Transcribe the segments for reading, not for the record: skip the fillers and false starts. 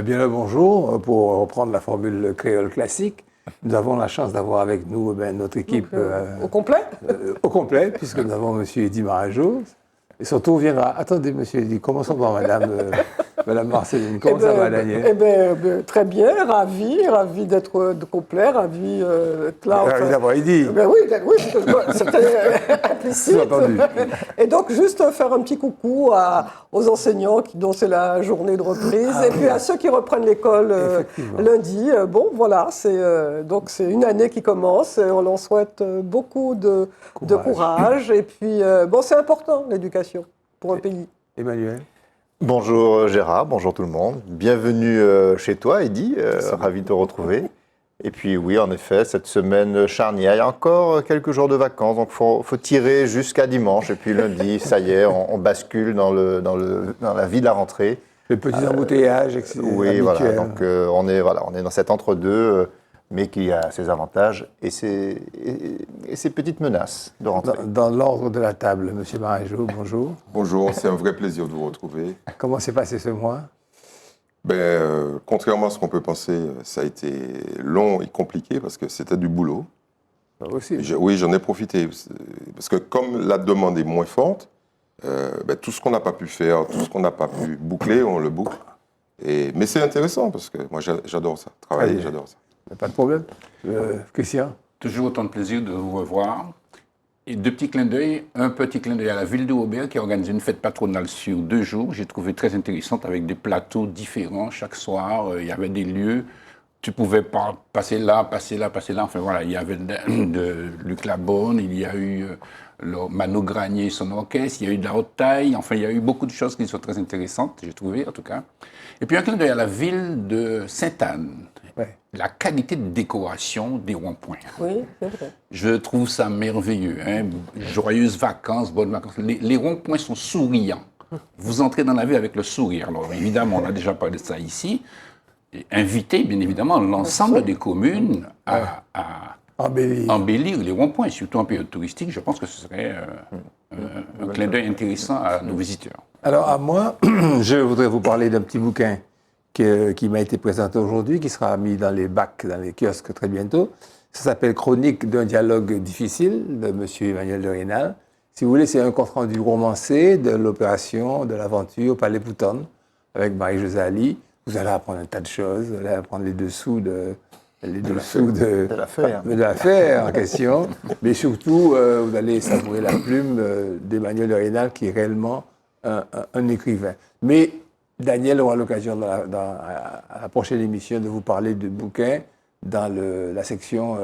Bien le bonjour. Pour reprendre la formule créole classique, nous avons la chance d'avoir avec nous notre équipe Au complet au complet, puisque nous avons M. Eddy Marajo. Et surtout, on viendra. Attendez, M. Eddy, commençons par Madame Marceline. Comment ça va, Daniel? Très bien, ravi d'être complet, ravi d'être là. Ravi d'avoir Eddy. Oui, c'était implicite. Entendu. Et donc, juste faire un petit coucou aux enseignants dont c'est la journée de reprise, et puis à ceux qui reprennent l'école lundi. Bon, voilà, c'est une année qui commence, et on leur souhaite beaucoup de courage. Et puis, c'est important, l'éducation, pour un pays. Emmanuel? Bonjour Gérard, bonjour tout le monde. Bienvenue chez toi, Eddy, ravi de te retrouver. Et puis oui, en effet, cette semaine charnière, il y a encore quelques jours de vacances, donc faut tirer jusqu'à dimanche. Et puis lundi, ça y est, on bascule dans la vie de la rentrée. Le petit embouteillage oui, habituel. voilà, donc on est dans cet entre-deux, mais qui a ses avantages et ses petites menaces de rentrée. Dans l'ordre de la table, M. Marajo, bonjour. Bonjour, c'est un vrai plaisir de vous retrouver. Comment s'est passé ce mois? Contrairement à ce qu'on peut penser, ça a été long et compliqué parce que c'était du boulot. Pas possible. Oui, j'en ai profité. Parce que comme la demande est moins forte, tout ce qu'on n'a pas pu faire, tout ce qu'on n'a pas pu boucler, on le boucle. Mais c'est intéressant parce que moi, j'adore ça. Travailler, j'adore ça. Pas de problème. Christian? Toujours autant de plaisir de vous revoir. Et deux petits clins d'œil. Un petit clin d'œil à la ville de Aubert qui organise une fête patronale sur 2 jours. J'ai trouvé très intéressante avec des plateaux différents chaque soir. Il y avait des lieux. Tu pouvais passer là. Enfin voilà, il y avait de Luc Labonne, il y a eu Mano Granier et son orchestre, il y a eu de la haute taille. Enfin, il y a eu beaucoup de choses qui sont très intéressantes, j'ai trouvé en tout cas. Et puis un clin d'œil à la ville de Sainte-Anne. Ouais. La qualité de décoration des ronds-points. Oui, c'est vrai. Je trouve ça merveilleux. Hein? Joyeuses vacances, bonnes vacances. Les ronds-points sont souriants. Vous entrez dans la ville avec le sourire. Alors évidemment, on a déjà parlé de ça ici. Et inviter, bien évidemment, l'ensemble des communes à embellir les ronds-points, surtout en période touristique. Je pense que ce serait un clin d'œil intéressant à nos visiteurs. Alors, à moi, je voudrais vous parler d'un petit bouquin qui m'a été présenté aujourd'hui, qui sera mis dans les bacs, dans les kiosques très bientôt. Ça s'appelle Chronique d'un dialogue difficile de M. Emmanuel de Rênal. Si vous voulez, c'est un compte-rendu romancé de l'opération, de l'aventure Palais Poutonne avec Marie-Josée Ali. Vous allez apprendre un tas de choses. Vous allez apprendre les dessous de l'affaire en question. Mais surtout, vous allez savourer la plume d'Emmanuel de Rênal, qui est réellement un écrivain. Mais Daniel aura l'occasion à la prochaine émission de vous parler de bouquins dans la section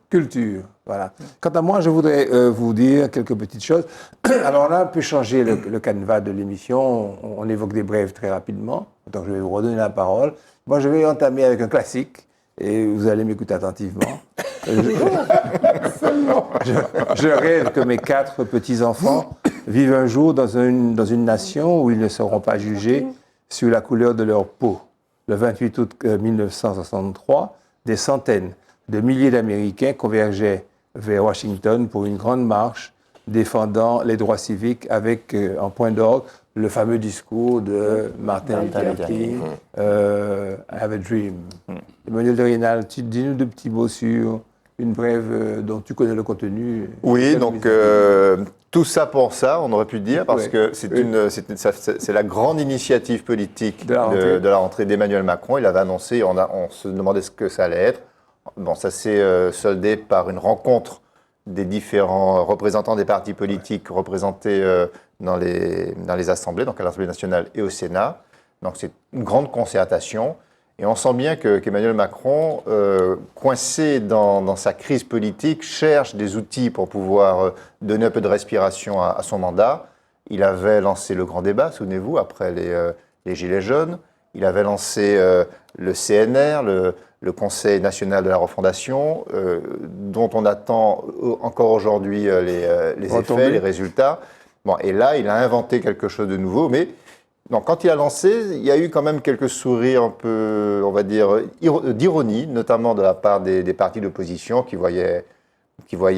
culture. Voilà. Quant à moi, je voudrais vous dire quelques petites choses. Alors là, on peut changer le canevas de l'émission. On évoque des brèves très rapidement. Donc je vais vous redonner la parole. Moi, je vais entamer avec un classique et vous allez m'écouter attentivement. Je rêve que mes 4 petits-enfants vivent un jour dans une nation où ils ne seront pas jugés sur la couleur de leur peau. Le 28 août 1963, des centaines de milliers d'Américains convergeaient vers Washington pour une grande marche défendant les droits civiques avec, en point d'orgue, le fameux discours de Martin Luther King, I Have a Dream. Emmanuel de Rênal, dis-nous 2 petits mots sur une brève dont tu connais le contenu. Oui, donc tout ça pour ça, on aurait pu dire, parce que c'est la grande initiative politique de la rentrée d'Emmanuel Macron. Il avait annoncé, on se demandait ce que ça allait être. Bon, ça s'est soldé par une rencontre des différents représentants des partis politiques représentés dans les assemblées, donc à l'Assemblée nationale et au Sénat. Donc c'est une grande concertation. Et on sent bien qu'Emmanuel Macron, coincé dans sa crise politique, cherche des outils pour pouvoir donner un peu de respiration à son mandat. Il avait lancé le grand débat, souvenez-vous, après les Gilets jaunes. Il avait lancé le CNR, le Conseil national de la refondation, dont on attend encore aujourd'hui les effets, les résultats. Bon, et là, il a inventé quelque chose de nouveau, mais donc, quand il a lancé, il y a eu quand même quelques sourires un peu, on va dire, d'ironie, notamment de la part des partis d'opposition qui voyaient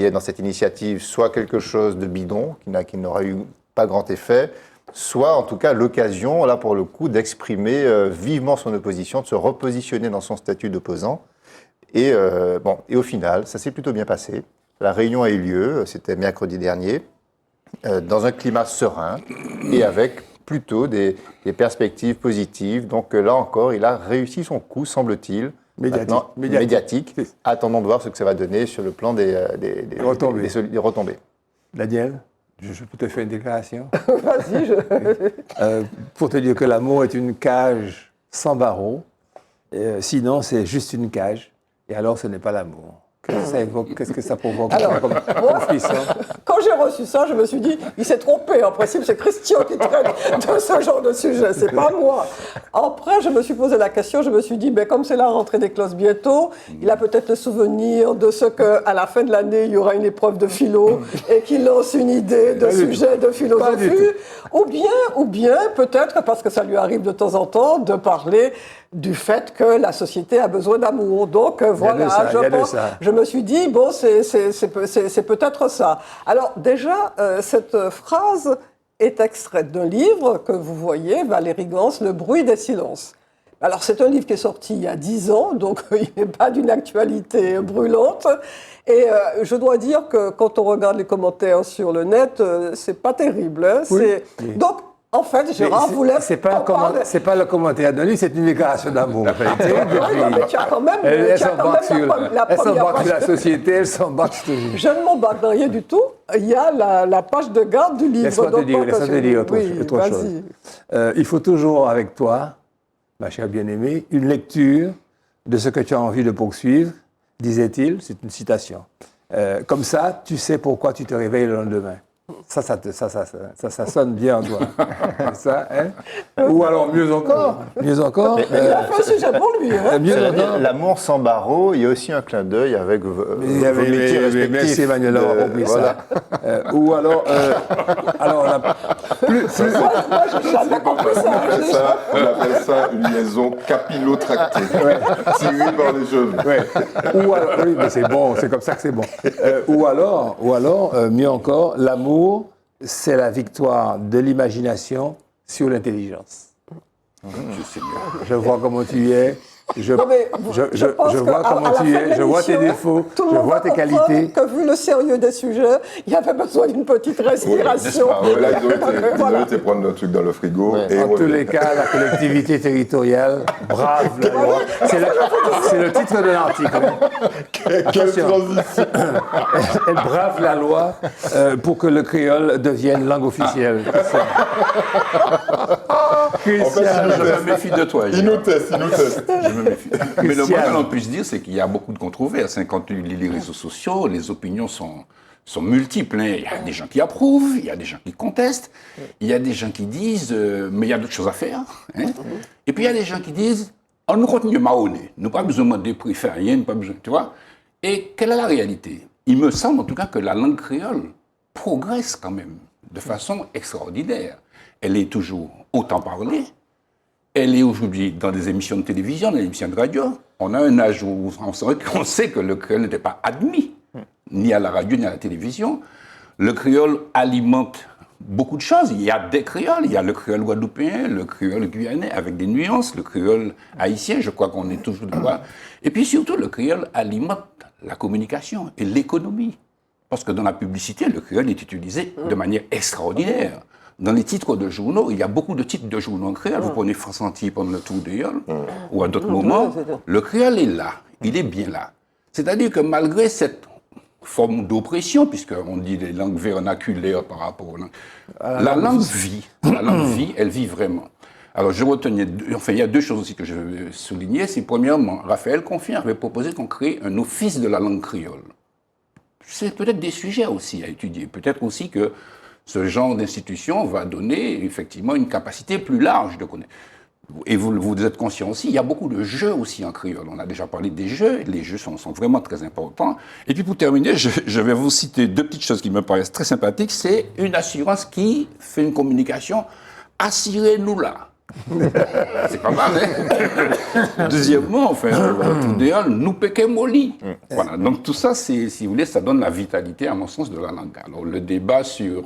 dans cette initiative soit quelque chose de bidon, qui n'aurait eu pas grand effet, soit en tout cas l'occasion, là pour le coup, d'exprimer vivement son opposition, de se repositionner dans son statut d'opposant. Et au final, ça s'est plutôt bien passé. La réunion a eu lieu, c'était mercredi dernier, dans un climat serein et avec plutôt des perspectives positives. Donc là encore, il a réussi son coup, semble-t-il, médiatique. Attendons de voir ce que ça va donner sur le plan des retombées. Daniel, je peux te faire une déclaration? Vas-y, pour te dire que l'amour est une cage sans barreaux, sinon c'est juste une cage, et alors ce n'est pas l'amour. Qu'est-ce que ça provoque comme frisson? Quand j'ai reçu ça, je me suis dit, il s'est trompé. En principe, c'est Christian qui traite de ce genre de sujet, c'est pas moi. Après, je me suis posé la question, je me suis dit, comme c'est la rentrée des classes bientôt, il a peut-être le souvenir de ce qu'à la fin de l'année, il y aura une épreuve de philo et qu'il lance une idée de sujet de philosophie. Ou bien, peut-être, parce que ça lui arrive de temps en temps, de parler du fait que la société a besoin d'amour. Donc voilà, je me suis dit, c'est peut-être ça. Alors déjà, cette phrase est extraite d'un livre que vous voyez, Valérie Gans, Le bruit des silences. Alors c'est un livre qui est sorti il y a 10 ans, donc il n'est pas d'une actualité brûlante. Et je dois dire que quand on regarde les commentaires sur le net, c'est pas terrible. Hein, oui. Donc, en fait, Gérard voulait... C'est pas le commentaire d'un livre, c'est une déclaration d'amour. Mais tu as quand même Elles s'en battent sur page. la société, elles s'en battent sur le livre. Je ne m'en bats de rien du tout. Il y a la page de garde du livre. Laisse-moi te dire autre chose. Il faut toujours, avec toi, ma chère bien-aimée, une lecture de ce que tu as envie de poursuivre, disait-il, c'est une citation. Comme ça, tu sais pourquoi tu te réveilles le lendemain. Ça sonne bien en toi. Ça, hein? Ou alors, mieux encore. Il a fait un sujet pour lui. Hein? L'amour sans barreaux, il y a aussi un clin d'œil avec vos métiers respectifs. Merci Emmanuel d'avoir compris ça. Ou alors, Moi, j'ai jamais compris ça. On appelle ça une liaison capillotractée, tirée par les cheveux. Ou alors, oui, mais c'est bon, c'est comme ça que c'est bon. Ou alors, mieux encore, l'amour, c'est la victoire de l'imagination sur l'intelligence. Je vois comment tu es. Je vois comment tu es, je vois tes défauts, je vois tes qualités. Que vu le sérieux des sujets, il y avait besoin d'une petite respiration. Là, ils ont été prendre un truc dans le frigo. En tous les cas, la collectivité territoriale brave la loi. C'est le titre de l'article. Quelle transition! Elle brave la loi pour que le créole devienne langue officielle. Christian, je me méfie de toi. Il nous teste. Je me méfie. Mais le moins que l'on puisse dire, c'est qu'il y a beaucoup de controverses. Quand tu lis les réseaux sociaux, les opinions sont multiples. Il y a des gens qui approuvent, il y a des gens qui contestent, il y a des gens qui disent mais il y a d'autres choses à faire. Et puis il y a des gens qui disent on nous continue Mahoney, nous pas besoin de préférer rien, pas besoin, tu vois. Et quelle est la réalité? Il me semble en tout cas que la langue créole progresse quand même de façon extraordinaire. Elle est toujours autant parlée. Elle est aujourd'hui dans des émissions de télévision, dans des émissions de radio. On a un âge où on sait que le créole n'était pas admis, ni à la radio, ni à la télévision. Le créole alimente beaucoup de choses. Il y a des créoles. Il y a le créole guadeloupéen, le créole guyanais, avec des nuances, le créole haïtien, je crois qu'on est toujours de quoi. Et puis surtout, le créole alimente la communication et l'économie. Parce que dans la publicité, le créole est utilisé de manière extraordinaire. Dans les titres de journaux, il y a beaucoup de titres de journaux en créole. Vous prenez France Antille pendant le Tour de Yole, ou à d'autres moments, le créole est là, il est bien là. C'est-à-dire que malgré cette forme d'oppression, puisqu'on dit les langues vernaculaires par rapport aux langues, la langue vit, elle vit vraiment. Alors je retenais, il y a deux choses aussi que je veux souligner. C'est premièrement, Raphaël Confien avait proposé qu'on crée un office de la langue créole. C'est peut-être des sujets aussi à étudier. Peut-être aussi que ce genre d'institution va donner effectivement une capacité plus large de connaître. Et vous êtes conscient aussi, il y a beaucoup de jeux aussi en créole. On a déjà parlé des jeux, les jeux sont vraiment très importants. Et puis pour terminer, je vais vous citer deux petites choses qui me paraissent très sympathiques. C'est une assurance qui fait une communication, assurez-nous là. C'est pas mal, hein? Deuxièmement, nous péquons molly. Voilà, donc tout ça, si vous voulez, ça donne la vitalité, à mon sens, de la langue. Alors, le débat sur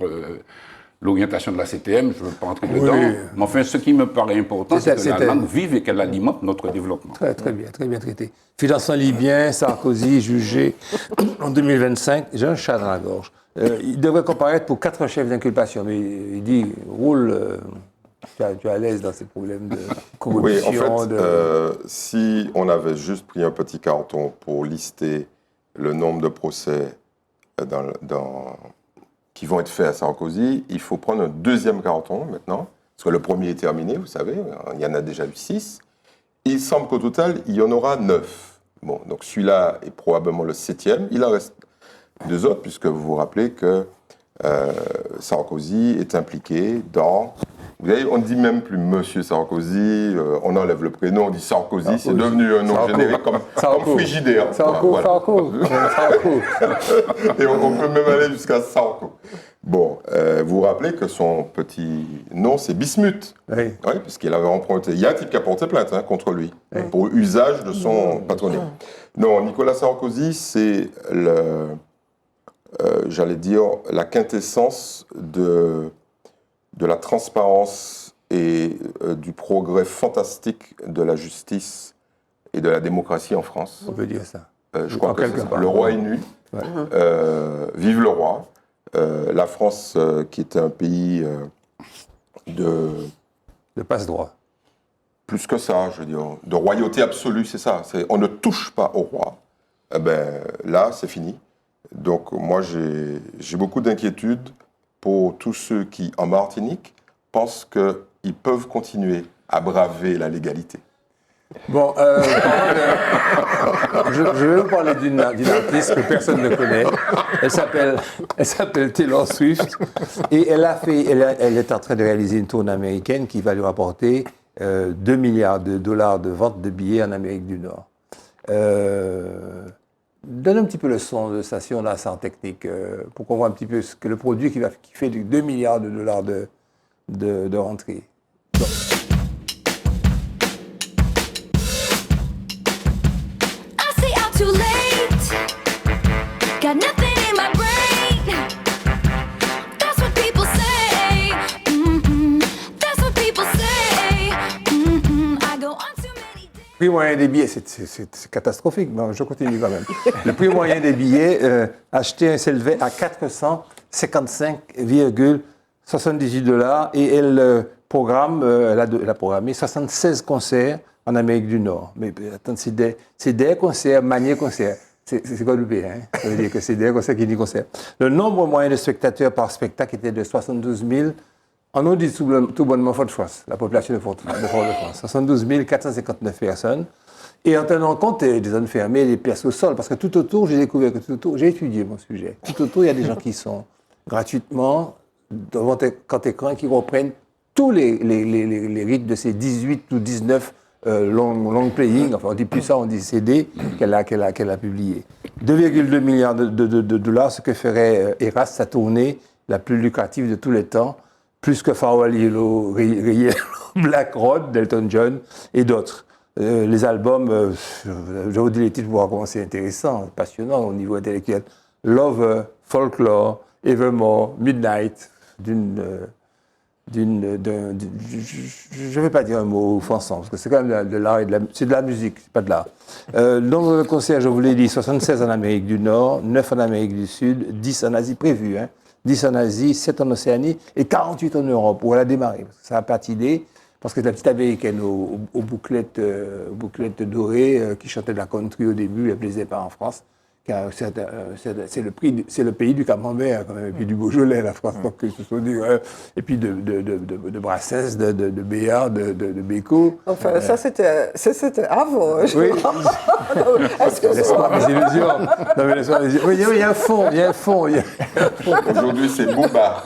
l'orientation de la CTM, je ne veux pas entrer dedans. Mais enfin, ce qui me paraît important, c'est que la langue vive et qu'elle alimente notre développement. Très bien traité. Financement libyen, Sarkozy jugé en 2025, j'ai un chat dans la gorge. Il devrait comparaître pour 4 chefs d'inculpation, mais il dit, roule, tu es à l'aise dans ces problèmes de corruption. Oui, en fait, si on avait juste pris un petit carton pour lister le nombre de procès qui vont être faits à Sarkozy, il faut prendre un deuxième carton maintenant, parce que le premier est terminé, vous savez, il y en a déjà eu 6. Il semble qu'au total, il y en aura 9. Bon, donc celui-là est probablement le 7e. Il en reste 2 autres, puisque vous vous rappelez que Sarkozy est impliqué dans... Vous voyez, on ne dit même plus Monsieur Sarkozy, on enlève le prénom, on dit Sarkozy. C'est devenu un nom générique comme Frigidaire. Sarko. Et on peut même aller jusqu'à Sarko. Bon, vous vous rappelez que son petit nom, c'est Bismuth. Oui. Oui, puisqu'il avait emprunté. Il y a un type qui a porté plainte contre lui, pour usage de son patronat. Non, Nicolas Sarkozy, c'est j'allais dire, la quintessence de la transparence et du progrès fantastique de la justice et de la démocratie en France. On peut dire ça. Je crois que c'est ça. Le roi est nu. Ouais. Vive le roi. La France, qui était un pays de passe-droit. Plus que ça, je veux dire, de royauté absolue, c'est ça. On ne touche pas au roi. Eh ben, là, c'est fini. Donc, moi, j'ai beaucoup d'inquiétudes pour tous ceux qui, en Martinique, pensent qu'ils peuvent continuer à braver la légalité. Bon, je vais vous parler d'une artiste que personne ne connaît. Elle s'appelle Taylor Swift. Et elle est en train de réaliser une tournée américaine qui va lui rapporter 2 milliards de dollars de vente de billets en Amérique du Nord. Donne un petit peu le son de station là, sans technique, pour qu'on voit un petit peu ce que le produit qui fait 2 milliards de dollars de rentrée. Donc. Le prix moyen des billets, c'est catastrophique, mais je continue quand même. Le prix moyen des billets achetés s'élevait à 455,78 dollars et elle a programmé 76 concerts en Amérique du Nord. Mais attends, c'est des concerts, maniés concerts. C'est guadeloupéen, hein? Ça veut dire que c'est des concerts qui dit concert. Le nombre moyen de spectateurs par spectacle était de 72 000. On nous dit tout bonnement Fort-de-France, la population de Fort-de-France. 72 459 personnes. Et en tenant compte des zones fermées, des places au sol, parce que tout autour, j'ai découvert que tout autour, j'ai étudié mon sujet. Tout autour, il y a des gens qui sont gratuitement devant écran et qui reprennent tous les rythmes de ces 18 ou 19 long playing, enfin on dit plus ça, on dit CD, qu'elle a publié. 2,2 milliards de dollars, ce que ferait Eras, sa tournée la plus lucrative de tous les temps, plus que Farewell Yellow, Black Road, d'Elton John et d'autres. Les albums, je vous dis les titres pour voir comment c'est intéressant, passionnant au niveau intellectuel. Love, Folklore, Evermore, Midnight, je ne vais pas dire un mot offensant, parce que c'est quand même de l'art et c'est de la musique, c'est pas de l'art. Le nombre de concerts, je vous l'ai dit, 76 en Amérique du Nord, 9 en Amérique du Sud, 10 en Asie prévus, 10 en Asie, 7 en Océanie et 48 en Europe, où elle a démarré. Parce que ça a patiné, parce que la petite américaine aux bouclettes dorées, qui chantait de la country au début, elle ne plaisait pas en France. C'est le pays du camembert, quand même, et puis du Beaujolais, la France. Donc, et puis de Brassens, de Béart, de Bécaud. Enfin, ça, c'était avant. Oui. Laisse-moi mes illusions. Non, mais laisse-moi mes illusions. Oui, il y a un fond, Aujourd'hui, c'est Booba.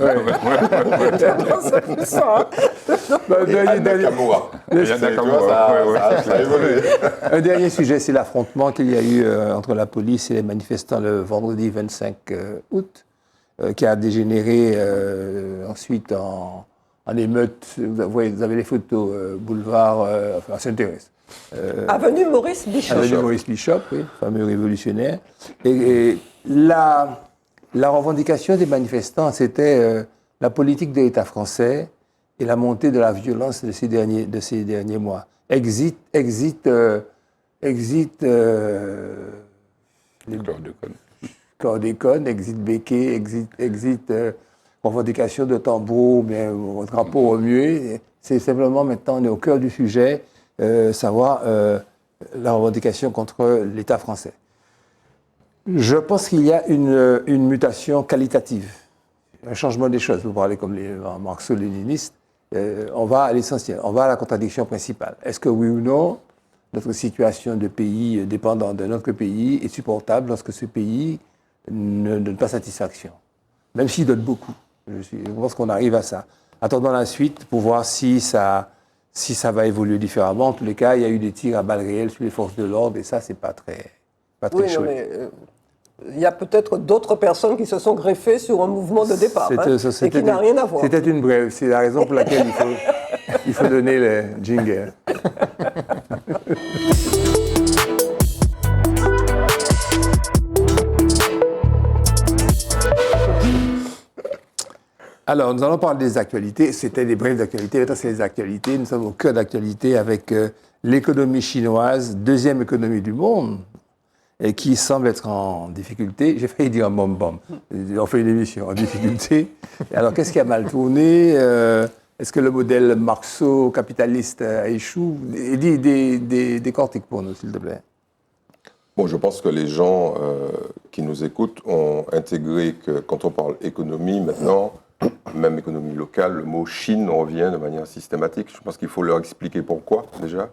Non, c'est plus ça. Un dernier sujet, c'est l'affrontement qu'il y a eu entre la police et les manifestants le vendredi 25 août, qui a dégénéré ensuite en émeute. Vous avez les photos, boulevard Saint-Thérèse. Avenue Maurice Bishop. Avenue Maurice Bishop, oui, fameux révolutionnaire. Et la revendication des manifestants, c'était la politique de l'État français et la montée de la violence de ces derniers mois. Exit chlordécone, exit béquet, exit revendication de tambour, bien drapeau remué. C'est simplement maintenant, on est au cœur du sujet, savoir la revendication contre l'État français. Je pense qu'il y a une mutation qualitative, un changement des choses. Vous parlez comme les marxo-léninistes. On va à l'essentiel, on va à la contradiction principale. Est-ce que oui ou non, notre situation de pays dépendant d'un autre pays est supportable lorsque ce pays ne donne pas satisfaction, même s'il donne beaucoup. Je pense qu'on arrive à ça. Attendons la suite pour voir si ça va évoluer différemment. En tous les cas, il y a eu des tirs à balles réelles sur les forces de l'ordre et ça, c'est pas très chouette. Mais il y a peut-être d'autres personnes qui se sont greffées sur un mouvement de départ et qui n'a rien à voir. C'était une brève. C'est la raison pour laquelle il faut donner le jingle. Alors, nous allons parler des actualités. C'était des brèves d'actualité. Maintenant, c'est les actualités. Nous sommes au cœur d'actualité avec l'économie chinoise, deuxième économie du monde, et qui semble être en difficulté. J'ai failli dire un bom-bom. On fait une émission en difficulté. Alors, qu'est-ce qui a mal tourné? Est-ce que le modèle marxo-capitaliste a échoué? Décortique pour nous, s'il te plaît. Bon, je pense que les gens qui nous écoutent ont intégré que quand on parle économie, maintenant, même économie locale, le mot Chine revient de manière systématique. Je pense qu'il faut leur expliquer pourquoi, déjà.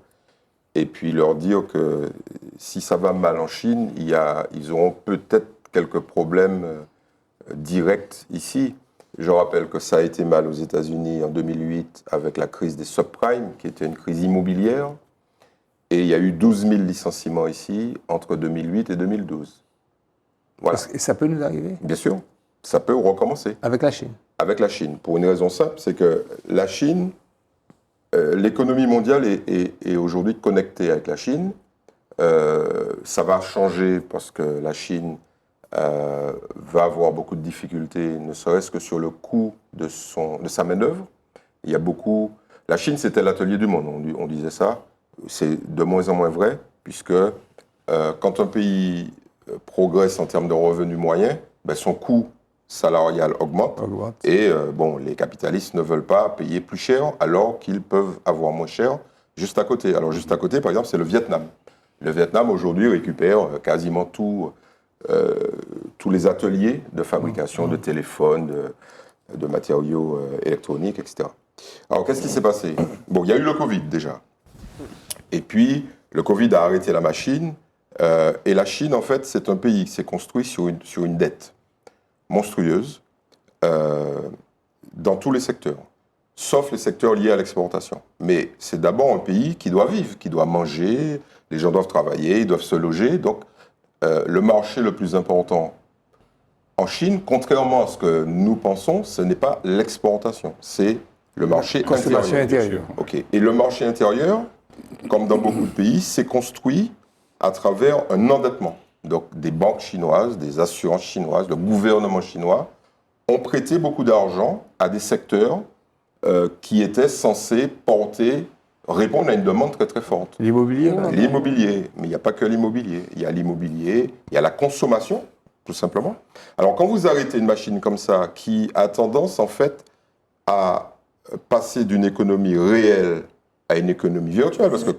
Et puis leur dire que si ça va mal en Chine, ils auront peut-être quelques problèmes directs ici. Je rappelle que ça a été mal aux États-Unis en 2008 avec la crise des subprimes, qui était une crise immobilière. Et il y a eu 12 000 licenciements ici entre 2008 et 2012. Voilà. Et ça peut nous arriver? Bien sûr, ça peut recommencer. Avec la Chine? Avec la Chine, pour une raison simple, c'est que la Chine, l'économie mondiale est aujourd'hui connectée avec la Chine. Ça va changer parce que la Chine va avoir beaucoup de difficultés, ne serait-ce que sur le coût de sa main-d'œuvre. Il y a beaucoup. La Chine, c'était l'atelier du monde, on disait ça. C'est de moins en moins vrai, puisque quand un pays progresse en termes de revenus moyens, son coût salarial augmente. Et les capitalistes ne veulent pas payer plus cher alors qu'ils peuvent avoir moins cher juste à côté. Alors juste à côté, par exemple, c'est le Vietnam. Le Vietnam, aujourd'hui, récupère quasiment tous les ateliers de fabrication de téléphones, de matériaux électroniques, etc. Alors, qu'est-ce qui s'est passé? Bon, il y a eu le Covid, déjà. Et puis, le Covid a arrêté la machine. Et la Chine, en fait, c'est un pays qui s'est construit sur une dette monstrueuse dans tous les secteurs, sauf les secteurs liés à l'exportation. Mais c'est d'abord un pays qui doit vivre, qui doit manger, les gens doivent travailler, ils doivent se loger. Donc, le marché le plus important en Chine, contrairement à ce que nous pensons, ce n'est pas l'exportation, c'est le marché intérieur. Okay. Et le marché intérieur, comme dans beaucoup de pays, s'est construit à travers un endettement. Donc des banques chinoises, des assurances chinoises, le gouvernement chinois ont prêté beaucoup d'argent à des secteurs qui étaient censés répondre à une demande très très forte. L'immobilier? L'immobilier. Mais il n'y a pas que l'immobilier. Il y a l'immobilier, il y a la consommation, tout simplement. Alors quand vous arrêtez une machine comme ça, qui a tendance en fait à passer d'une économie réelle à une économie virtuelle, parce que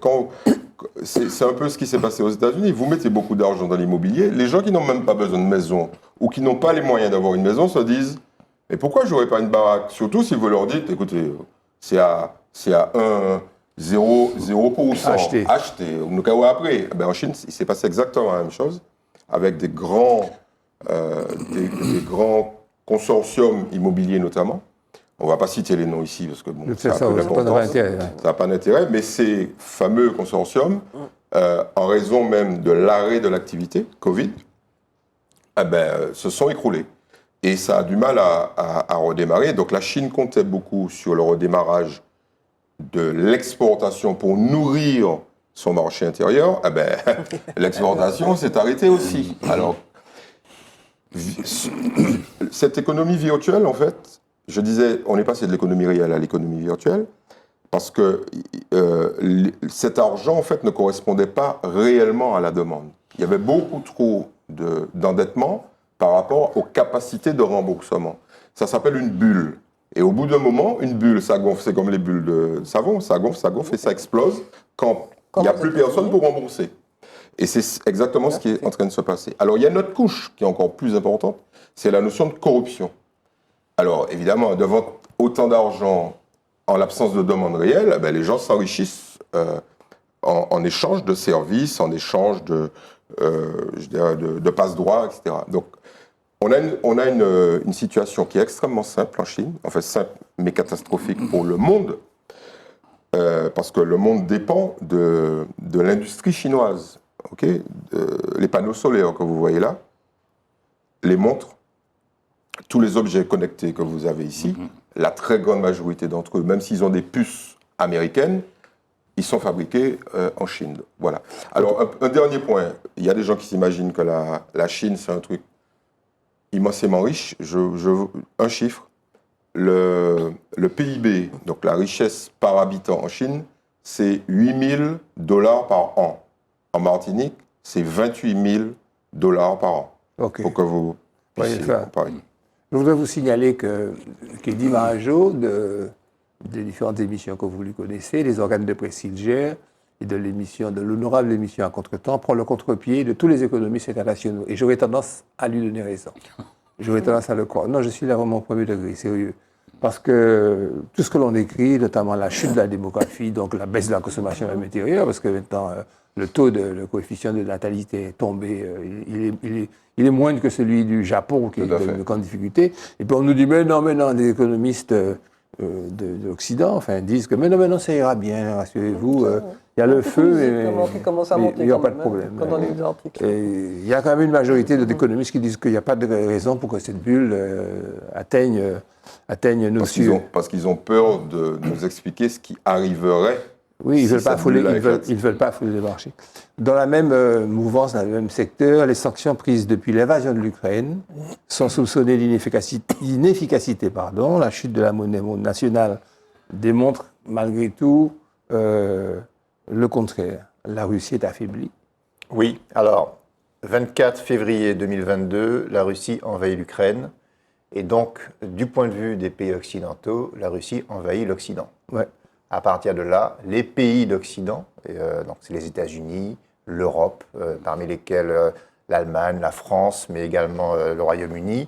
c'est un peu ce qui s'est passé aux États-Unis. Vous mettez beaucoup d'argent dans l'immobilier, les gens qui n'ont même pas besoin de maison ou qui n'ont pas les moyens d'avoir une maison se disent « Mais pourquoi je n'aurais pas une baraque ?» Surtout si vous leur dites « Écoutez, c'est à 0%. Acheter. Au cas où après. » En Chine, il s'est passé exactement la même chose, avec des grands consortiums immobiliers notamment. On ne va pas citer les noms ici, parce que ça n'a pas d'intérêt, mais ces fameux consortiums, en raison même de l'arrêt de l'activité, Covid, se sont écroulés. Et ça a du mal à redémarrer. Donc la Chine comptait beaucoup sur le redémarrage de l'exportation pour nourrir son marché intérieur. L'exportation s'est arrêtée aussi. Alors, cette économie virtuelle, en fait, je disais, on est passé de l'économie réelle à l'économie virtuelle, parce que cet argent, en fait, ne correspondait pas réellement à la demande. Il y avait beaucoup trop d'endettement par rapport aux capacités de remboursement. Ça s'appelle une bulle. Et au bout d'un moment, une bulle, ça gonfle, c'est comme les bulles de savon, ça gonfle et ça explose quand il n'y a plus personne pour rembourser. Et c'est exactement ce qui est en train de se passer. Alors, il y a une autre couche qui est encore plus importante, c'est la notion de corruption. Alors, évidemment, devant autant d'argent en l'absence de demande réelle, les gens s'enrichissent en échange de services, en échange de passe-droit, etc. Donc, on a une situation qui est extrêmement simple en Chine, en fait simple mais catastrophique pour le monde, parce que le monde dépend de l'industrie chinoise. Okay, les panneaux solaires que vous voyez là, les montres, tous les objets connectés que vous avez ici, la très grande majorité d'entre eux, même s'ils ont des puces américaines, ils sont fabriqués en Chine. Voilà. Alors, un dernier point. Il y a des gens qui s'imaginent que la Chine, c'est un truc immensément riche. Un chiffre. Le PIB, donc la richesse par habitant en Chine, c'est $8 000 par an. En Martinique, c'est $28 000 par an. Ok. Pour que vous puissiez comparer. Je voudrais vous signaler qu'Eddie Marajo, des différentes émissions que vous lui connaissez, les organes de presse qu'il gère, et de l'honorable émission à contre-temps, prend le contre-pied de tous les économistes internationaux. Et j'aurais tendance à lui donner raison. J'aurais tendance à le croire. Non, je suis là vraiment au premier degré, sérieux. Parce que tout ce que l'on écrit, notamment la chute de la démographie, donc la baisse de la consommation même intérieure, parce que maintenant, le coefficient de natalité est tombé, il est moindre que celui du Japon, qui est une grande difficulté. Et puis on nous dit, mais non, les économistes de l'Occident disent que mais non, ça ira bien, rassurez-vous, il y a le feu, qui commence à monter, il n'y a pas de problème. Il y a quand même une majorité d'économistes qui disent qu'il n'y a pas de raison pour que cette bulle atteigne nos cieux. Parce qu'ils ont peur de nous expliquer ce qui arriverait. Oui, ils ne veulent pas affoler le marché. Dans la même mouvance, dans le même secteur, les sanctions prises depuis l'invasion de l'Ukraine sont soupçonnées d'inefficacité. La chute de la monnaie nationale démontre malgré tout le contraire. La Russie est affaiblie. Oui, alors, 24 février 2022, la Russie envahit l'Ukraine. Et donc, du point de vue des pays occidentaux, la Russie envahit l'Occident. Ouais. À partir de là, les pays d'Occident, donc c'est les États-Unis, l'Europe, parmi lesquels l'Allemagne, la France, mais également le Royaume-Uni,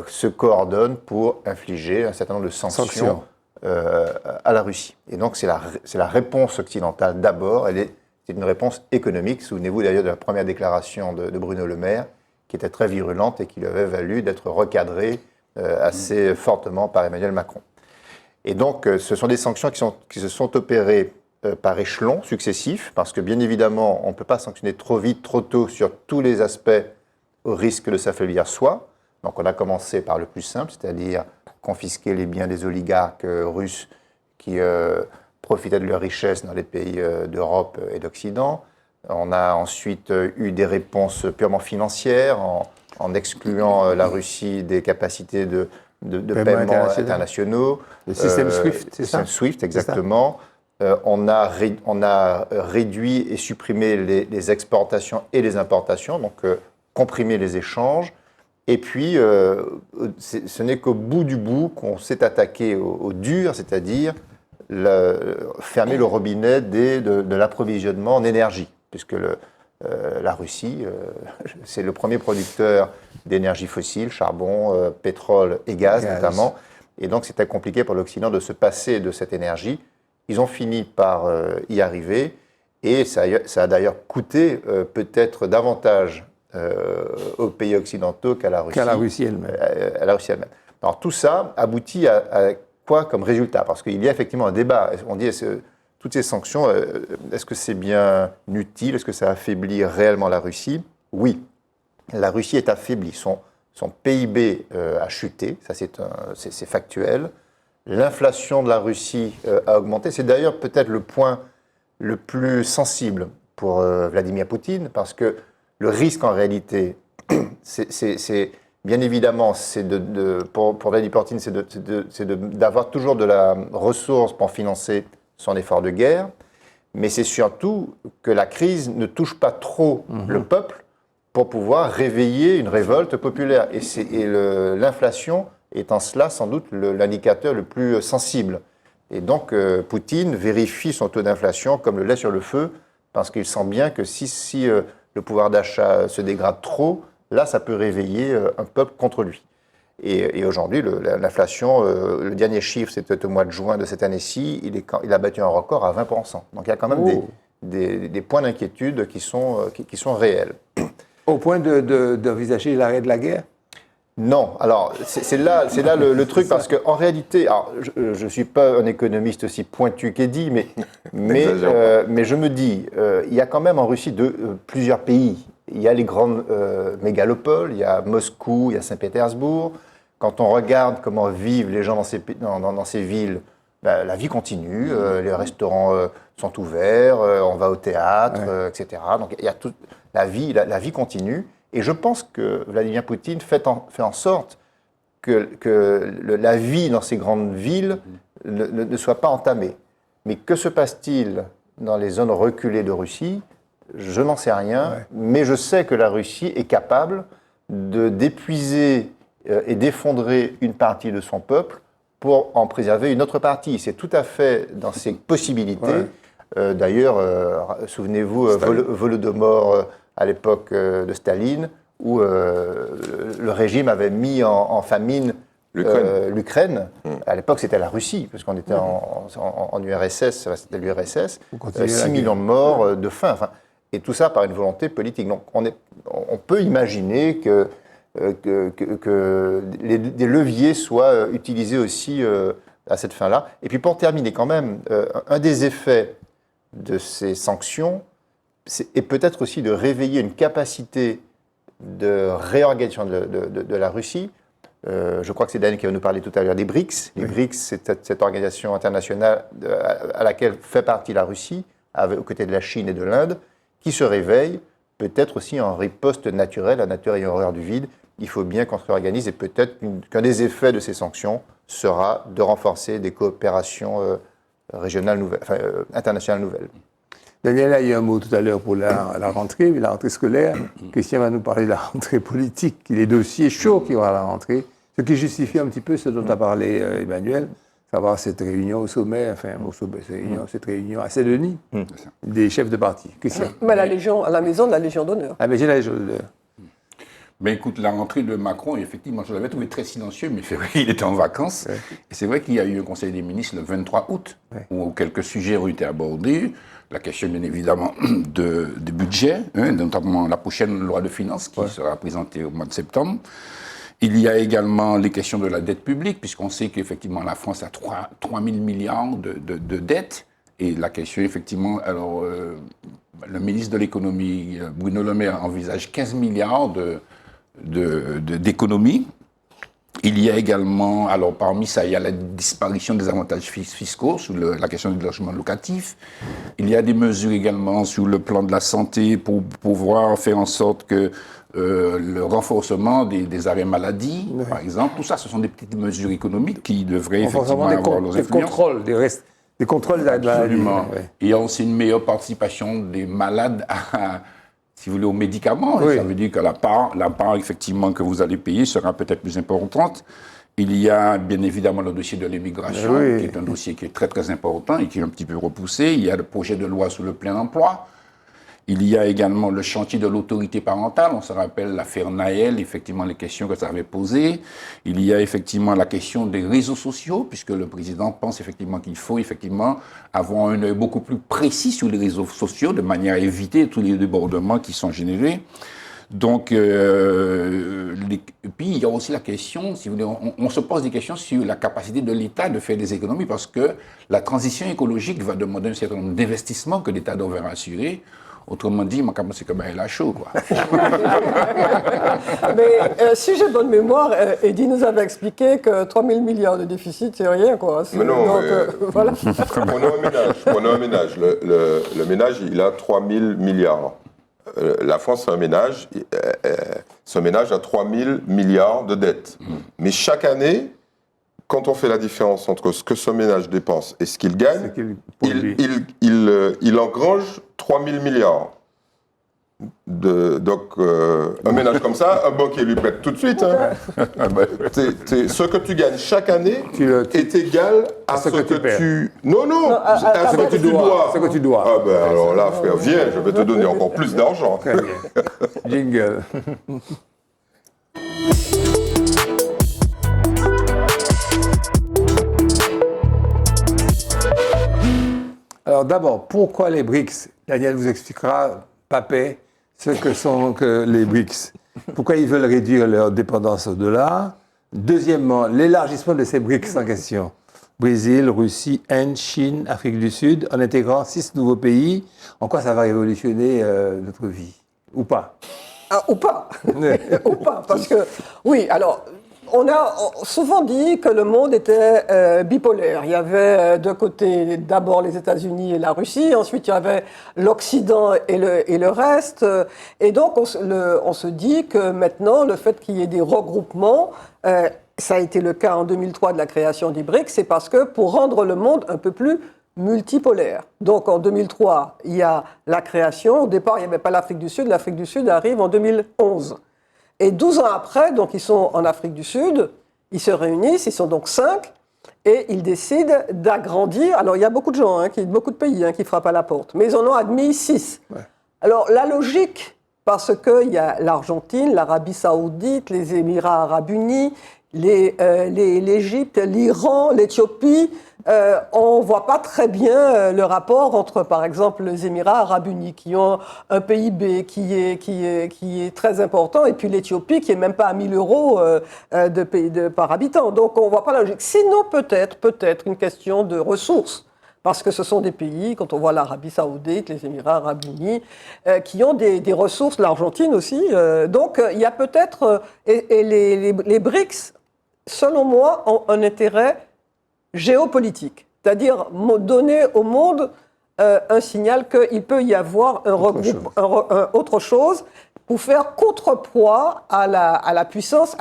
se coordonnent pour infliger un certain nombre de sanctions à la Russie. Et donc c'est la réponse occidentale d'abord, c'est une réponse économique. Souvenez-vous d'ailleurs de la première déclaration de Bruno Le Maire, qui était très virulente et qui lui avait valu d'être recadrée assez fortement par Emmanuel Macron. Et donc, ce sont des sanctions qui se sont opérées par échelons successifs, parce que bien évidemment, on ne peut pas sanctionner trop vite, trop tôt, sur tous les aspects au risque de s'affaiblir soi. Donc, on a commencé par le plus simple, c'est-à-dire confisquer les biens des oligarques russes qui profitaient de leur richesse dans les pays d'Europe et d'Occident. On a ensuite eu des réponses purement financières, en excluant la Russie des capacités de paiement internationaux. Le système SWIFT, c'est ça ? Le système SWIFT, exactement. On a réduit et supprimé les exportations et les importations, donc comprimé les échanges. Et puis, ce n'est qu'au bout du bout qu'on s'est attaqué au dur, c'est-à-dire fermer le robinet de l'approvisionnement en énergie, puisque la Russie, c'est le premier producteur d'énergie fossile, charbon, pétrole et gaz notamment. Et donc, c'était compliqué pour l'Occident de se passer de cette énergie. Ils ont fini par y arriver. Et ça a d'ailleurs coûté peut-être davantage aux pays occidentaux qu'à la Russie. Qu'à la Russie elle-même. Alors, tout ça aboutit à quoi comme résultat ? Parce qu'il y a effectivement un débat. On dit, toutes ces sanctions, est-ce que c'est bien utile ? Est-ce que ça affaiblit réellement la Russie ? Oui. La Russie est affaiblie. Son PIB a chuté, ça c'est factuel. L'inflation de la Russie a augmenté. C'est d'ailleurs peut-être le point le plus sensible pour Vladimir Poutine, parce que le risque en réalité, c'est Bien évidemment, pour Vladimir Poutine, c'est d'avoir toujours de la ressource pour financer son effort de guerre, mais c'est surtout que la crise ne touche pas trop le peuple pour pouvoir réveiller une révolte populaire. Et l'inflation est en cela sans doute l'indicateur le plus sensible. Et donc, Poutine vérifie son taux d'inflation comme le lait sur le feu, parce qu'il sent bien que si le pouvoir d'achat se dégrade trop, là, ça peut réveiller un peuple contre lui. Et aujourd'hui, l'inflation, le dernier chiffre, c'était au mois de juin de cette année-ci, il a battu un record à 20%. Donc il y a quand même des points d'inquiétude qui sont réels. Au point d'envisager l'arrêt de la guerre? Non. Alors, c'est là le truc, parce qu'en réalité, alors, je ne suis pas un économiste aussi pointu qu'Eddy, mais je me dis, il y a quand même en Russie plusieurs pays. Il y a les grandes mégalopoles, il y a Moscou, il y a Saint-Pétersbourg. Quand on regarde comment vivent les gens dans ces villes, la vie continue, les restaurants sont ouverts, on va au théâtre, etc. Donc il y a la vie continue. Et je pense que Vladimir Poutine fait en sorte que la vie dans ces grandes villes ne soit pas entamée. Mais que se passe-t-il dans les zones reculées de Russie ? Je n'en sais rien, mais je sais que la Russie est capable d'épuiser et d'effondrer une partie de son peuple pour en préserver une autre partie. C'est tout à fait dans ses possibilités. D'ailleurs, souvenez-vous, Volodymyr à l'époque de Staline, où le régime avait mis en famine l'Ukraine. À l'époque, c'était la Russie, parce qu'on était en URSS, c'était l'URSS. 6 millions de morts, de faim. Et tout ça par une volonté politique. Donc on peut imaginer que des leviers soient utilisés aussi à cette fin-là. Et puis pour terminer quand même, un des effets de ces sanctions est peut-être aussi de réveiller une capacité de réorganisation de la Russie. Je crois que c'est Daniel qui va nous parler tout à l'heure des BRICS. Les BRICS, c'est cette organisation internationale à laquelle fait partie la Russie, aux côtés de la Chine et de l'Inde, qui se réveille, peut-être aussi en riposte naturelle, la nature ayant horreur du vide. Il faut bien qu'on se réorganise et peut-être qu'un des effets de ces sanctions sera de renforcer des coopérations régionales nouvelles, internationales nouvelles. Daniel a eu un mot tout à l'heure pour la rentrée scolaire. Christian va nous parler de la rentrée politique, les dossiers chauds qu'il y aura à la rentrée, ce qui justifie un petit peu ce dont a parlé Emmanuel, savoir cette réunion au sommet, cette réunion à Saint-Denis, des chefs de parti. Christian. Mais à la maison de la Légion d'honneur. Ah, mais j'ai la Légion d'honneur. Ben écoute, la rentrée de Macron, effectivement, je l'avais trouvé très silencieux, mais c'est vrai qu'il était en vacances. Et c'est vrai qu'il y a eu un conseil des ministres le 23 août, où quelques sujets ont été abordés. La question, bien évidemment, du budget, notamment la prochaine loi de finances qui sera présentée au mois de septembre. Il y a également les questions de la dette publique, puisqu'on sait qu'effectivement la France a 3 000 milliards de dettes. Et la question, effectivement, alors le ministre de l'économie, Bruno Le Maire, envisage 15 milliards d'économies. Il y a également, alors parmi ça, il y a la disparition des avantages fiscaux sur la question du logement locatif. Il y a des mesures également sur le plan de la santé pour pouvoir faire en sorte que le renforcement des arrêts maladie, par exemple, tout ça, ce sont des petites mesures économiques qui devraient effectivement avoir leurs influences. Des contrôles de la maladie. Absolument. Il y a aussi une meilleure participation des malades si vous voulez, aux médicaments. Ça veut dire que la part, effectivement, que vous allez payer sera peut-être plus importante. Il y a, bien évidemment, le dossier de l'immigration, qui est un dossier qui est très, très important et qui est un petit peu repoussé. Il y a le projet de loi sur le plein emploi. Il y a également le chantier de l'autorité parentale. On se rappelle l'affaire Naël, effectivement, les questions que ça avait posées. Il y a effectivement la question des réseaux sociaux, puisque le président pense effectivement qu'il faut effectivement avoir un œil beaucoup plus précis sur les réseaux sociaux, de manière à éviter tous les débordements qui sont générés. Donc, puis il y a aussi la question, si vous voulez, on se pose des questions sur la capacité de l'État de faire des économies, parce que la transition écologique va demander un certain nombre d'investissements que l'État devra assurer. Autrement dit, c'est comme elle a chaud, quoi. Mais si j'ai bonne mémoire, Eddy nous avait expliqué que 3 000 milliards de déficit, c'est rien, quoi. Mais non, donc, voilà. Prenons un ménage. Le ménage, il a 3 000 milliards. La France, c'est un ménage. ce ménage a 3 000 milliards de dettes. Mais chaque année, quand on fait la différence entre ce que ce ménage dépense et ce qu'il gagne, il engrange 3 000 milliards. Donc, un ménage comme ça, un banquier lui prête tout de suite. Hein. Ce que tu gagnes chaque année est égal à ce que tu... Non, à ce que tu dois. Ce que tu dois. Ah ben alors là, frère, viens, je vais te donner encore plus d'argent. Très bien. Jingle. Alors d'abord, pourquoi les BRICS? Daniel vous expliquera, Papet, ce que sont les BRICS. Pourquoi ils veulent réduire leur dépendance au dollar? Deuxièmement, l'élargissement de ces BRICS en question. Brésil, Russie, Inde, Chine, Afrique du Sud, en intégrant 6 nouveaux pays. En quoi ça va révolutionner notre vie? Ou pas? Ou pas. Ou pas. Parce que, oui, alors, on a souvent dit que le monde était bipolaire. Il y avait d'un côté d'abord les États-Unis et la Russie, ensuite il y avait l'Occident et le reste. Et donc on se dit que maintenant, le fait qu'il y ait des regroupements, ça a été le cas en 2003 de la création des BRICS, c'est parce que pour rendre le monde un peu plus multipolaire. Donc en 2003, il y a la création. Au départ, il n'y avait pas l'Afrique du Sud. L'Afrique du Sud arrive en 2011. Et 12 ans après, donc ils sont en Afrique du Sud, ils se réunissent, ils sont donc 5, et ils décident d'agrandir. Alors il y a beaucoup de gens, beaucoup de pays qui frappent à la porte, mais ils en ont admis 6. Ouais. Alors la logique, parce qu'il y a l'Argentine, l'Arabie Saoudite, les Émirats Arabes Unis, l'Égypte, l'Iran, l'Éthiopie, on ne voit pas très bien le rapport entre, par exemple, les Émirats Arabes Unis, qui ont un PIB qui est très important, et puis l'Éthiopie, qui n'est même pas à 1 000 euros par habitant. Donc, on ne voit pas la logique. Sinon, peut-être une question de ressources. Parce que ce sont des pays, quand on voit l'Arabie Saoudite, les Émirats Arabes Unis, qui ont des ressources, l'Argentine aussi. Donc, il y a peut-être... Et les BRICS, selon moi, ont un intérêt géopolitique. C'est-à-dire donner au monde un signal qu'il peut y avoir autre chose pour faire contrepoids à la puissance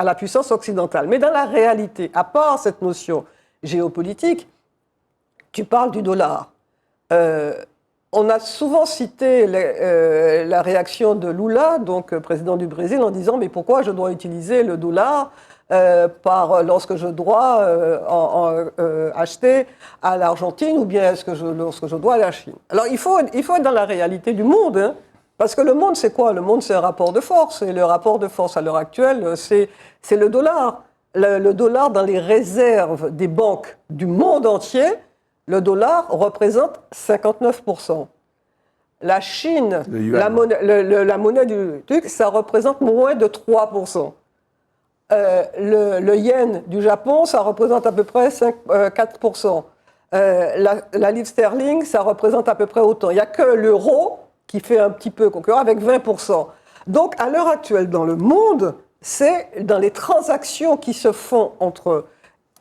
occidentale. Mais dans la réalité, à part cette notion géopolitique, tu parles du dollar. On a souvent cité la réaction de Lula, donc président du Brésil, en disant « Mais pourquoi je dois utiliser le dollar lorsque je dois acheter à l'Argentine ou bien lorsque je dois aller à la Chine ?» Alors il faut être dans la réalité du monde, parce que le monde c'est quoi? Le monde c'est un rapport de force, et le rapport de force à l'heure actuelle c'est le dollar. Le dollar dans les réserves des banques du monde entier, le dollar représente 59%. La Chine, la monnaie du truc, ça représente moins de 3%. Le yen du Japon, ça représente à peu près 4%. La livre sterling, ça représente à peu près autant. Il n'y a que l'euro qui fait un petit peu concurrent avec 20%. Donc, à l'heure actuelle, dans le monde, c'est dans les transactions qui se font entre,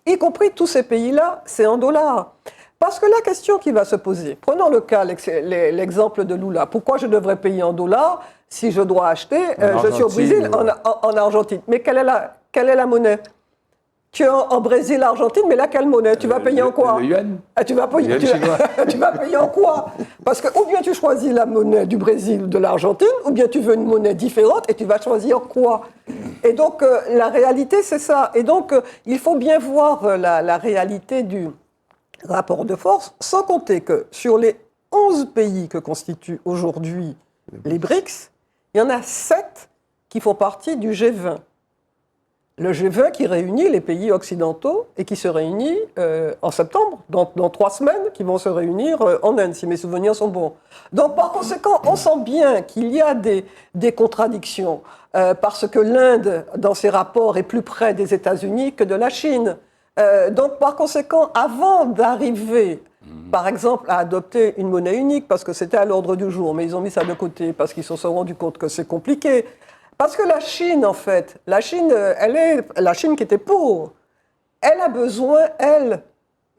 y compris tous ces pays-là, c'est en dollars. Parce que la question qui va se poser, prenons le cas, l'exemple de Lula, pourquoi je devrais payer en dollars si je dois acheter, je suis au Brésil, en Argentine. Mais quelle est la monnaie? Tu es en Brésil, Argentine, mais là, quelle monnaie? Tu vas payer en quoi? Le yuan. Tu vas payer en quoi? Parce que ou bien tu choisis la monnaie du Brésil ou de l'Argentine, ou bien tu veux une monnaie différente et tu vas choisir quoi? Et donc, la réalité, c'est ça. Et donc, il faut bien voir la réalité du rapport de force, sans compter que sur les 11 pays que constituent aujourd'hui les BRICS, il y en a 7 qui font partie du G20. Le G20 qui réunit les pays occidentaux et qui se réunit en septembre, dans 3 semaines, qui vont se réunir en Inde, si mes souvenirs sont bons. Donc, par conséquent, on sent bien qu'il y a des contradictions, parce que l'Inde, dans ses rapports, est plus près des États-Unis que de la Chine. Donc, par conséquent, avant d'arriver, par exemple, à adopter une monnaie unique, parce que c'était à l'ordre du jour, mais ils ont mis ça de côté, parce qu'ils se sont rendus compte que c'est compliqué. Parce que la Chine, en fait, la Chine qui était pauvre, elle a besoin,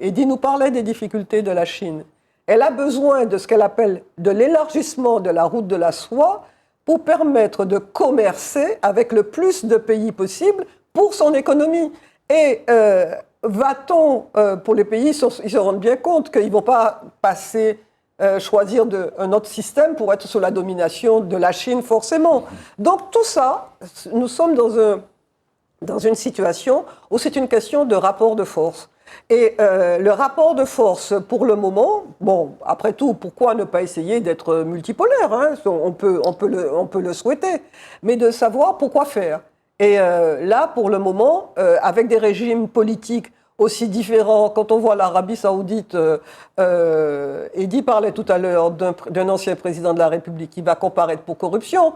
Eddy nous parlait des difficultés de la Chine, elle a besoin de ce qu'elle appelle de l'élargissement de la route de la soie pour permettre de commercer avec le plus de pays possible pour son économie. Et va-t-on, pour les pays, ils se rendent bien compte qu'ils ne vont pas choisir un autre système pour être sous la domination de la Chine, forcément. Donc tout ça, nous sommes dans une situation où c'est une question de rapport de force. Et le rapport de force, pour le moment, bon, après tout, pourquoi ne pas essayer d'être multipolaire, hein, on peut le souhaiter, mais de savoir pourquoi faire. Et là, pour le moment, avec des régimes politiques aussi différents, quand on voit l'Arabie Saoudite, Eddy parlait tout à l'heure d'un ancien président de la République qui va comparaître pour corruption.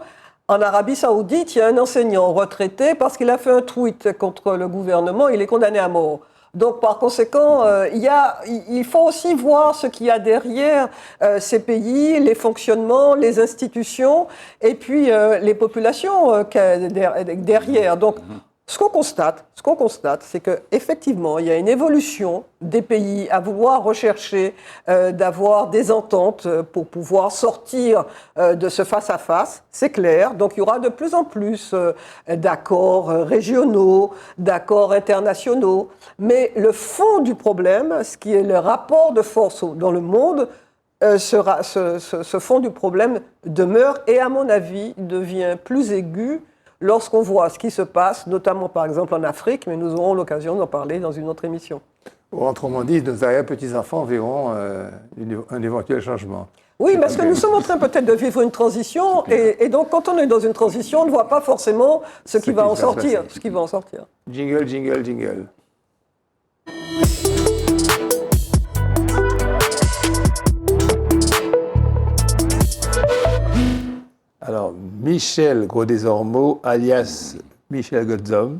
En Arabie Saoudite, il y a un enseignant retraité parce qu'il a fait un tweet contre le gouvernement, il est condamné à mort. Donc, par conséquent, il faut aussi voir ce qu'il y a derrière ces pays, les fonctionnements, les institutions, et puis les populations derrière. Donc, ce qu'on constate, c'est qu'effectivement, il y a une évolution des pays à vouloir rechercher, d'avoir des ententes pour pouvoir sortir de ce face-à-face, c'est clair. Donc, il y aura de plus en plus d'accords régionaux, d'accords internationaux. Mais le fond du problème, ce qui est le rapport de force dans le monde, ce fond du problème demeure et, à mon avis, devient plus aigu lorsqu'on voit ce qui se passe, notamment par exemple en Afrique, mais nous aurons l'occasion d'en parler dans une autre émission. Autrement dit, nos arrière-petits-enfants verront un éventuel changement. Oui, parce que nous sommes en train peut-être de vivre une transition, et donc quand on est dans une transition, on ne voit pas forcément ce qui va en sortir. Jingle, jingle, jingle. Alors, Michel Gros-des-Ormeaux, alias Michel Godzom,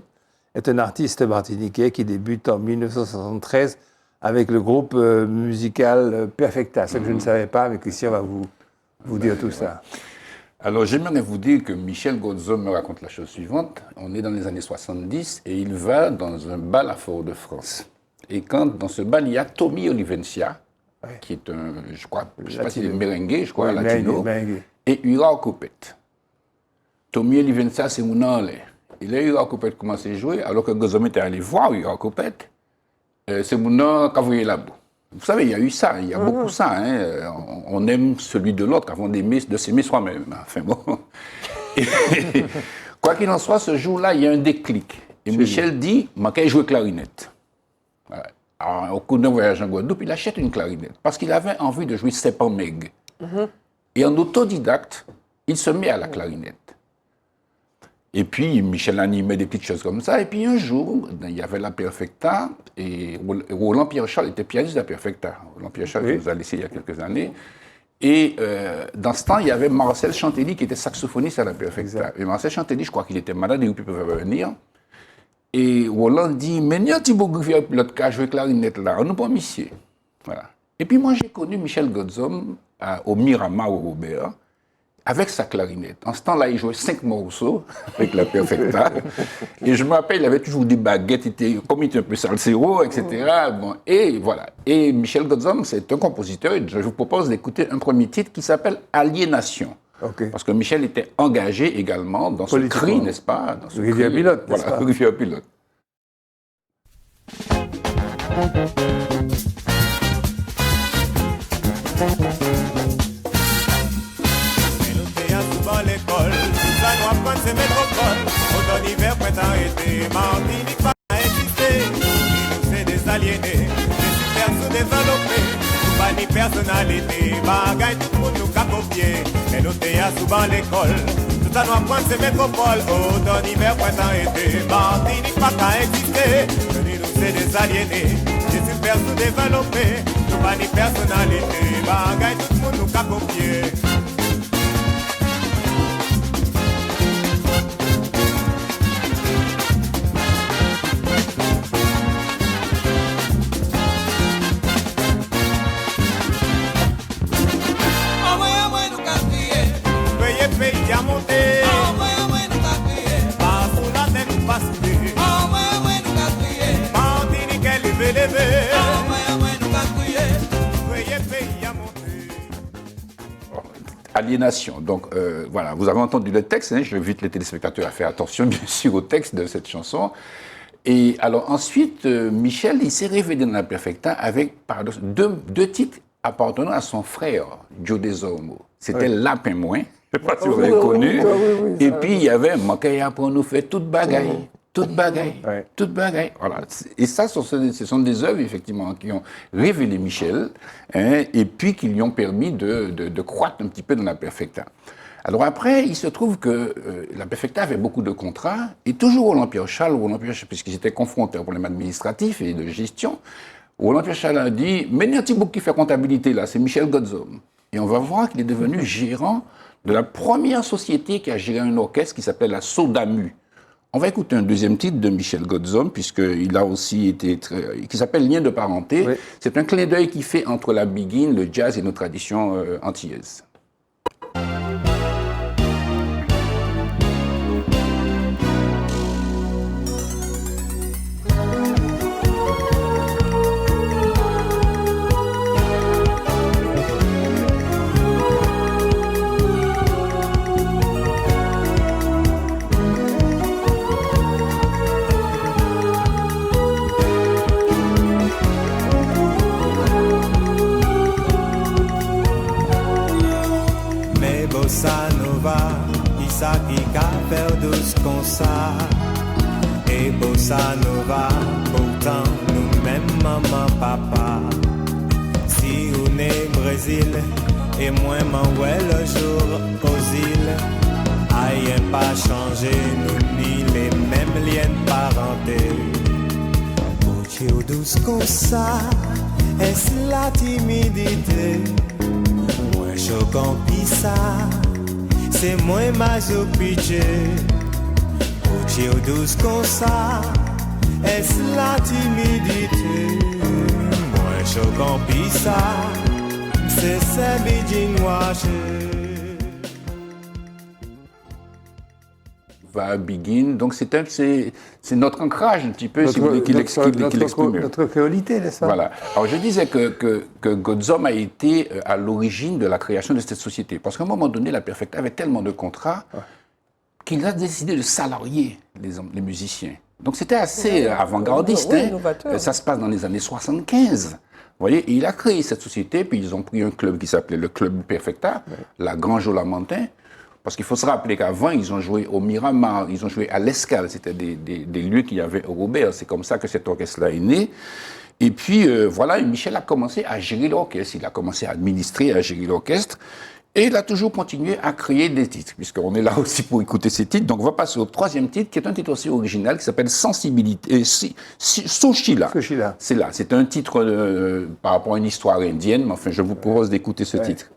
est un artiste martiniquais qui débute en 1973 avec le groupe musical Perfecta. Ce que je ne savais pas, mais Christian va vous dire tout ça. Alors, j'aimerais vous dire que Michel Godzom me raconte la chose suivante. On est dans les années 70 et il va dans un bal à Fort-de-France. Et quand, dans ce bal, il y a Tommy Olivencia, qui est je ne sais pas s'il est merengue, je crois, latino. Merengue. Et Hura Copet. Tommy Olivencia, c'est mon anglais. Et là, Hura Copet commence à jouer, alors que Godzom était allé voir Hura Copet. C'est mon nom qui a voyé là-bas. Vous savez, il y a eu ça, il y a beaucoup ça. Hein. On aime celui de l'autre avant de s'aimer soi-même. Enfin bon. Et, quoi qu'il en soit, ce jour-là, il y a un déclic. Et Michel dit, « Je vais jouer clarinette ». Au cours d'un voyage en Guadeloupe, il achète une clarinette parce qu'il avait envie de jouer Sepan Meg. Et en autodidacte, il se met à la clarinette. Et puis, Michel animait des petites choses comme ça. Et puis, un jour, il y avait la Perfecta. Et Roland Pierre-Charles était pianiste de la Perfecta. Roland Pierre-Charles nous a laissé il y a quelques années. Et dans ce temps, il y avait Marcel Chantelly qui était saxophoniste à la Perfecta. Et Marcel Chantelly, je crois qu'il était malade et il ne pouvait pas venir. Et Roland dit, mais n'y a t l'autre cas jouer clarinette là, on n'a pas monsieur. Voilà. Et puis moi, j'ai connu Michel Godzom au Miramar au Robert, avec sa clarinette. En ce temps-là, il jouait 5 morceaux avec la Perfecta. Et je me rappelle, il avait toujours des baguettes, comme il était un peu salsero, etc. Bon, et voilà. Et Michel Godzom, c'est un compositeur, et je vous propose d'écouter un premier titre qui s'appelle Aliénation. Okay. Parce que Michel était engagé également dans ce cri, n'est-ce pas? Dans ce Rivière Pilote, n'est-ce pas? Rivière Pilote. L'école, ça nous apprend ces métropoles. Automne, hiver, printemps, été, Martinique pas exister. Nous c'est des aliénés, des super sous-développés. Nous pas ni personnalité, bagaille tout le monde nous capopier. Et nous t'ayons souvent l'école, tout ça nous apprend ces métropoles. Automne, hiver, printemps, été, Martinique pas exister. Nous c'est des aliénés, des super sous-développés. Nous pas ni personnalité, bagaille tout le monde nous capopier. Pays à monter, pas sous la tête ou pas sous les. Martinique est levé, pays à monter. Aliénation. Donc voilà, vous avez entendu le texte, hein, j'invite les téléspectateurs à faire attention bien sûr au texte de cette chanson. Et alors ensuite, Michel, il s'est révélé dans la Perfecta avec deux titres appartenant à son frère, Joe Desormeaux. C'était Lapin Moins, je ne sais pas si vous avez connu. Et puis il y avait Makaya pour nous faire toute bagaille. Toute bagaille, toute bagaille. Voilà. Et ça, ce sont des œuvres, effectivement, qui ont révélé Michel, hein, et puis qui lui ont permis de croître un petit peu dans la Perfecta. Alors après, il se trouve que la Perfecta avait beaucoup de contrats, et toujours Roland-Pierre Chasles, puisqu'ils étaient confrontés à un problème administratif et de gestion, Roland-Pierre Chasles a dit « Mais il y a un petit bouc qui fait comptabilité, là, c'est Michel Godzom. » Et on va voir qu'il est devenu gérant de la première société qui a géré un orchestre qui s'appelle la Sodamu. On va écouter un deuxième titre de Michel Godzom, puisqu'il a aussi été qui s'appelle Lien de parenté. Oui. C'est un clin d'œil qu'il fait entre la biguine, le jazz et nos traditions antillaises. Bossa Nova, Issa qui ka faire douce comme ça. Et Bossa Nova, pourtant nous-mêmes, maman, papa. Si on est Brésil, et moi, m'envoie le jour aux îles. Aïe, pas changé, nous ni les mêmes liens de parenté. Bouche douce comme ça, est-ce la timidité? Choquant pisa, c'est moi majo pitché. Au douce comme ça, est-ce la timidité? Moi choquant pisa, c'est ça bidin waché. Va begin, donc c'est notre ancrage un petit peu, si vous voulez, qu'il exprime. Notre créolité, n'est-ce pas? Voilà. Alors je disais que Godzom a été à l'origine de la création de cette société. Parce qu'à un moment donné, la Perfecta avait tellement de contrats qu'il a décidé de salarier les musiciens. Donc c'était assez avant-gardiste. Hein. Ça se passe dans les années 75. Vous voyez, et il a créé cette société, puis ils ont pris un club qui s'appelait le Club Perfecta, la Grange au Lamentin. Parce qu'il faut se rappeler qu'avant, ils ont joué au Miramar, ils ont joué à l'Escale, c'était des lieux qu'il y avait au Robert. C'est comme ça que cet orchestre-là est né. Et puis, voilà, et Michel a commencé à gérer l'orchestre, il a commencé à administrer, à gérer l'orchestre, et il a toujours continué à créer des titres, puisqu'on est là aussi pour écouter ces titres. Donc, on va passer au troisième titre, qui est un titre aussi original, qui s'appelle Sensibilité, Sochila. C'est là, c'est un titre par rapport à une histoire indienne, mais enfin, je vous propose d'écouter ce titre.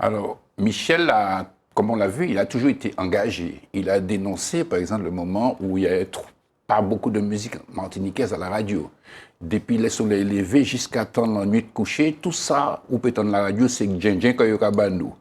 Alors, Michel, comme on l'a vu, il a toujours été engagé. Il a dénoncé, par exemple, le moment où il n'y avait pas beaucoup de musique martiniquaise à la radio. Depuis les soleils levés jusqu'à temps la nuit de coucher, tout ça, où peut-on la radio, c'est Djendjen Koyokabano.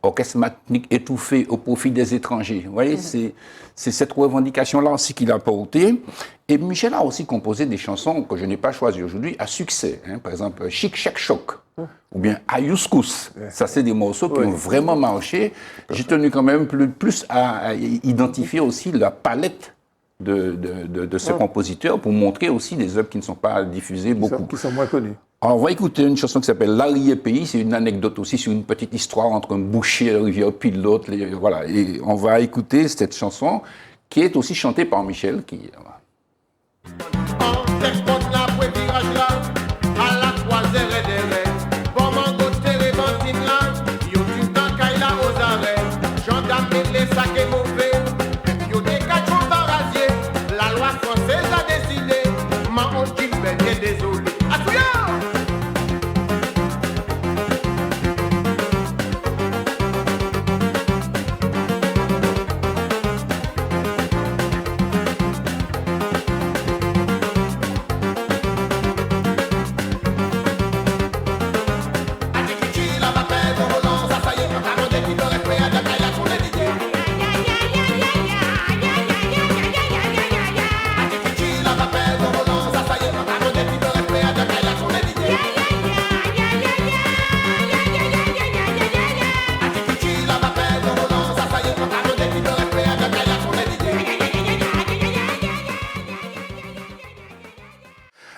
Orchestre martinique étouffé au profit des étrangers. Vous voyez, c'est cette revendication-là aussi qu'il a portée. Et Michel a aussi composé des chansons que je n'ai pas choisies aujourd'hui à succès. Hein. Par exemple, Chic Chek Choc, ou bien Ayouscous. Ça, c'est des morceaux qui ont vraiment marché. J'ai tenu quand même plus à identifier aussi la palette de ce compositeur pour montrer aussi des œuvres qui ne sont pas diffusées beaucoup. Qui sont moins connues. Alors, on va écouter une chanson qui s'appelle L'arrière-pays. C'est une anecdote aussi sur une petite histoire entre un boucher et la rivière Pilote. Voilà. Et on va écouter cette chanson qui est aussi chantée par Michel.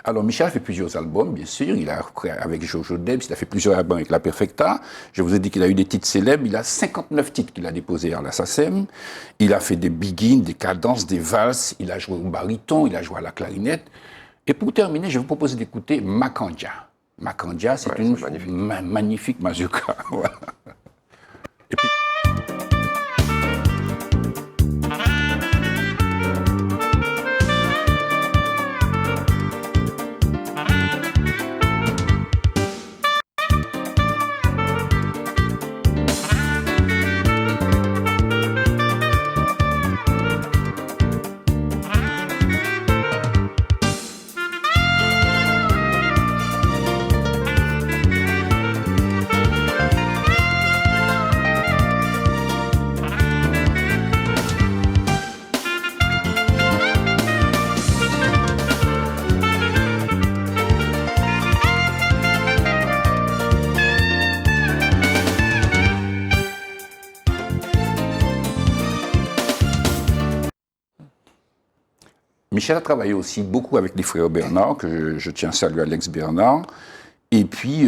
Alors, Michel a fait plusieurs albums, bien sûr. Il a, avec Jojo Debs, il a fait plusieurs albums avec La Perfecta. Je vous ai dit qu'il a eu des titres célèbres. Il a 59 titres qu'il a déposés à la SACEM. Il a fait des begins, des cadences, des valses. Il a joué au baryton, il a joué à la clarinette. Et pour terminer, je vais vous proposer d'écouter Makandia. Makandia, c'est une magnifique mazurka. Voilà. Et puis... Michel a travaillé aussi beaucoup avec les frères Bernard, que je tiens à saluer Alex Bernard. Et puis,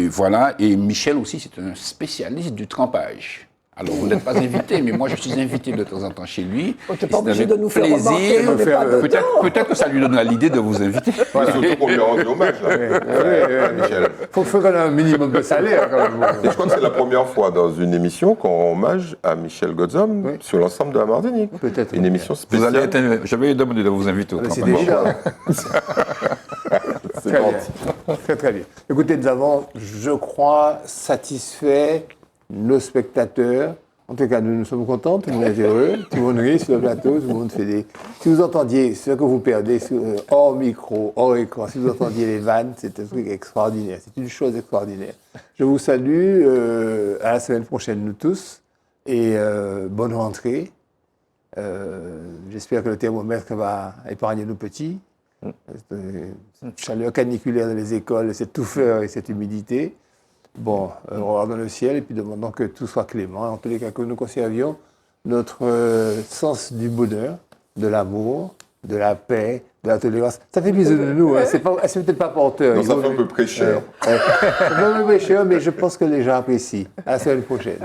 voilà, et Michel aussi, c'est un spécialiste du trempage. Alors, vous n'êtes pas invité, mais moi, je suis invité de temps en temps chez lui. On n'est pas obligé de nous faire remarquer, on n'est pas dedans. Peut-être que ça lui donnera l'idée de vous inviter. Ouais, surtout qu'on lui rend hommage, là. Michel. Il faut qu'on ait un minimum de salaire, quand même. Et je crois que c'est la première fois dans une émission qu'on rend hommage à Michel Godzom sur l'ensemble de la Martinique. Peut-être. Une émission spéciale. J'avais demandé de vous inviter au C'est trempage. déjà. C'est Très gentil. bien. Très, très bien. Écoutez, nous avons, je crois, satisfait nos spectateurs. En tout cas, nous sommes contents, tout le monde est heureux, tout le monde rit sur le plateau, tout le monde fait des... Si vous entendiez ce que vous perdez hors micro, hors écran, si vous entendiez les vannes, c'est un truc extraordinaire, c'est une chose extraordinaire. Je vous salue, à la semaine prochaine, nous tous, et bonne rentrée. J'espère que le thermomètre va épargner nos petits. Cette chaleur caniculaire dans les écoles, cette touffeur et cette humidité. Bon, regardons le ciel et puis demandons que tout soit clément. En tous les cas, que nous conservions notre sens du bonheur, de l'amour, de la paix, de la tolérance. Ça fait plaisir de nous, hein. C'est peut-être pas porteur. Non, ça fait un peu prêcheur. C'est un peu prêcheur, mais je pense que les gens apprécient. À la semaine prochaine.